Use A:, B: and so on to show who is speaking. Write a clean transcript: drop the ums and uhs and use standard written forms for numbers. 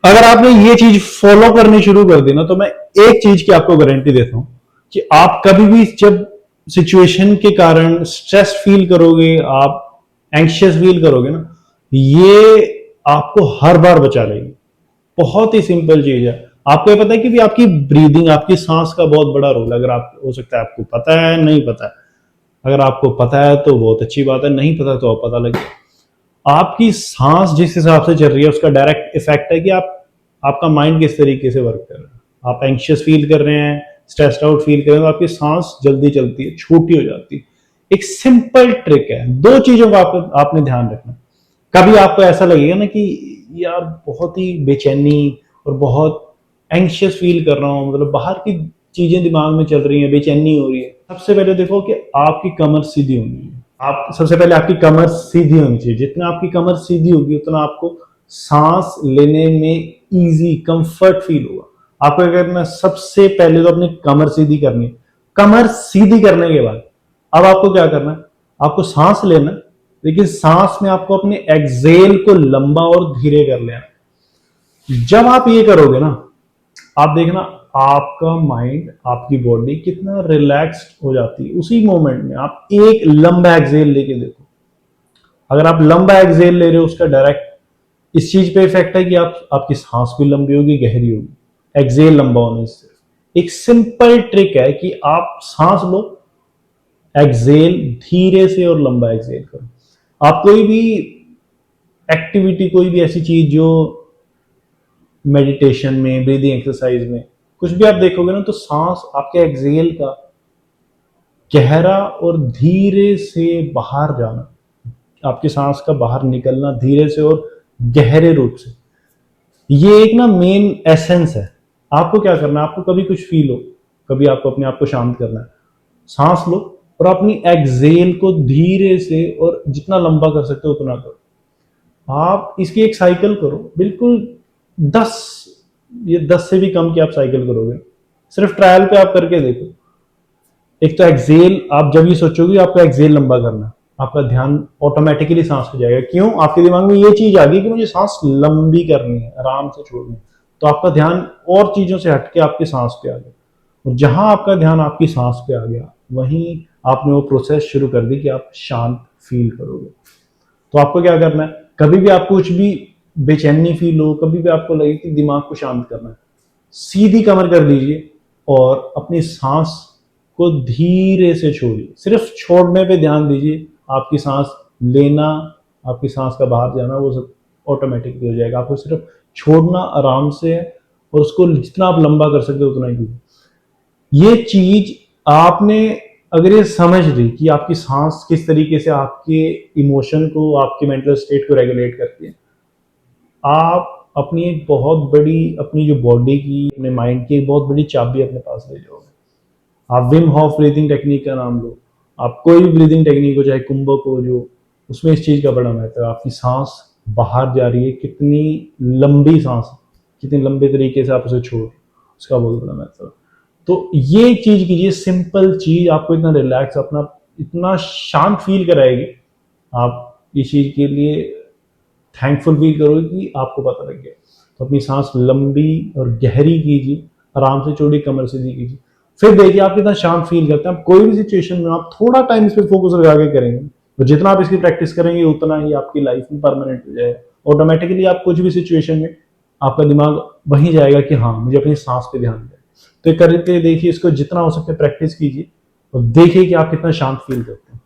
A: अगर आपने ये चीज फॉलो करनी शुरू कर दी ना, तो मैं एक चीज की आपको गारंटी देता हूं कि आप कभी भी जब सिचुएशन के कारण स्ट्रेस फील करोगे, आप एंक्शियस फील करोगे ना, ये आपको हर बार बचा लेगी। बहुत ही सिंपल चीज है। आपको ये पता है कि भी आपकी ब्रीदिंग, आपकी सांस का बहुत बड़ा रोल है। अगर आप, हो सकता है आपको पता है, नहीं पता है। अगर आपको पता है तो बहुत अच्छी बात है, नहीं पता तो आप पता लगे। आपकी सांस जिस हिसाब से चल रही है उसका डायरेक्ट इफेक्ट है कि आपका माइंड किस तरीके से वर्क कर रहा है। आप एंक्शियस फील कर रहे हैं, स्ट्रेस्ड आउट फील कर रहे हैं, तो आपकी सांस जल्दी चलती है, छोटी हो जाती है। एक सिंपल ट्रिक है, दो चीजों का आपने ध्यान रखना। कभी आपको ऐसा लगेगा ना कि यार बहुत ही बेचैनी और बहुत एंक्शियस फील कर रहा हूँ, मतलब बाहर की चीजें दिमाग में चल रही हैं, बेचैनी हो रही है। सबसे पहले देखो कि आपकी कमर सीधी होनी है। आप सबसे पहले आपकी कमर सीधी होनी चाहिए। जितना आपकी कमर सीधी होगी उतना आपको सांस लेने में इजी, कंफर्ट फील होगा। आपको क्या करना है, सबसे पहले तो अपनी कमर सीधी करनी है। कमर सीधी करने के बाद अब आपको क्या करना है, आपको सांस लेना है, लेकिन सांस में आपको अपने एक्सेल को लंबा और धीरे कर लेना। जब आप ये करोगे ना, आप देखना आपका माइंड, आपकी बॉडी कितना रिलैक्स्ड हो जाती है उसी मोमेंट में। आप एक लंबा एक्सेल लेके देखो। अगर आप लंबा एक्सेल ले रहे हो, उसका डायरेक्ट इस चीज पे इफेक्ट है कि आपकी सांस भी लंबी होगी, गहरी होगी। एक्सेल लंबा होने से एक सिंपल ट्रिक है कि आप सांस लो, एक्सेल धीरे से और लंबा एक्सेल करो। आप कोई भी एक्टिविटी, कोई भी ऐसी चीज जो मेडिटेशन में, ब्रीदिंग एक्सरसाइज में कुछ भी आप देखोगे ना, तो सांस आपके एक्सेल का गहरा और धीरे से बाहर जाना, आपकी सांस का बाहर निकलना धीरे से और गहरे रूप से, ये एक ना मेन एसेंस है। आपको क्या करना है, आपको कभी कुछ फील हो, कभी आपको अपने आप को शांत करना है, सांस लो और अपनी एक्सेल को धीरे से और जितना लंबा कर सकते हो उतना करो। आप इसकी एक साइकिल करो, बिल्कुल 10, ये 10 से भी कम की आप साइकिल करोगे। सिर्फ ट्रायल पे आप करके देखो। एक तो एक्सेल, आप जब ये सोचोगे आपका एक्सेल लंबा करना, आपका ध्यान ऑटोमेटिकली सांस पे जाएगा। क्यों? आपके दिमाग में ये चीज आ गई कि मुझे सांस लंबी करनी है, आराम से छोड़नी है। तो आपका ध्यान और चीजों से हटके आपकी सांस पे आ गया, और जहां आपका ध्यान आपकी सांस पे आ गया, वहीं आपने वो प्रोसेस शुरू कर दी कि आप शांत फील करोगे। तो आपको क्या करना है, कभी भी आपको कुछ भी बेचैनी फील हो, कभी भी आपको लगे कि दिमाग को शांत करना है, सीधी कमर कर लीजिए और अपनी सांस को धीरे से छोड़िए। सिर्फ छोड़ने पे ध्यान दीजिए। आपकी सांस लेना, आपकी सांस का बाहर जाना, वो सब ऑटोमेटिकली हो जाएगा। आपको सिर्फ छोड़ना आराम से है, और उसको जितना आप लंबा कर सकते हो उतना ही कीजिए। ये चीज आपने अगर ये समझ ली कि आपकी सांस किस तरीके से आपके इमोशन को, आपके मेंटल स्टेट को रेगुलेट करती है, आप अपनी एक बहुत बड़ी, अपनी जो बॉडी की, अपने माइंड की एक बहुत बड़ी चाबी अपने पास ले जाओगे। आप विम हॉफ ब्रीदिंग टेक्निक का नाम लो, आप कोई भी ब्रीदिंग टेक्निक हो, चाहे कुंभक हो, जो उसमें इस चीज का बड़ा महत्व है। आपकी सांस बाहर जा रही है, कितनी लंबी सांस, कितनी लंबे तरीके से आप उसे छोड़, उसका बहुत बड़ा महत्व है। तो ये चीज कीजिए, सिंपल चीज आपको इतना रिलैक्स, अपना इतना शांत फील कराएगी। आप इस चीज के लिए थैंकफुल फील करोगे कि आपको पता लग गया। तो अपनी सांस लंबी और गहरी कीजिए, आराम से छोड़िए, कमर सीधी कीजिए। फिर देखिए आप कितना शांत फील करते हैं। आप कोई भी सिचुएशन में आप थोड़ा टाइम इस पर फोकस लगा के करेंगे, तो जितना आप इसकी प्रैक्टिस करेंगे उतना ही आपकी लाइफ में परमानेंट हो जाएगा। ऑटोमेटिकली आप कुछ भी सिचुएशन में आपका दिमाग वहीं जाएगा कि हाँ, मुझे अपनी सांस पे ध्यान दें। तो करके देखिए, इसको जितना हो सके प्रैक्टिस कीजिए और देखिए कि आप कितना शांत फील करते हैं।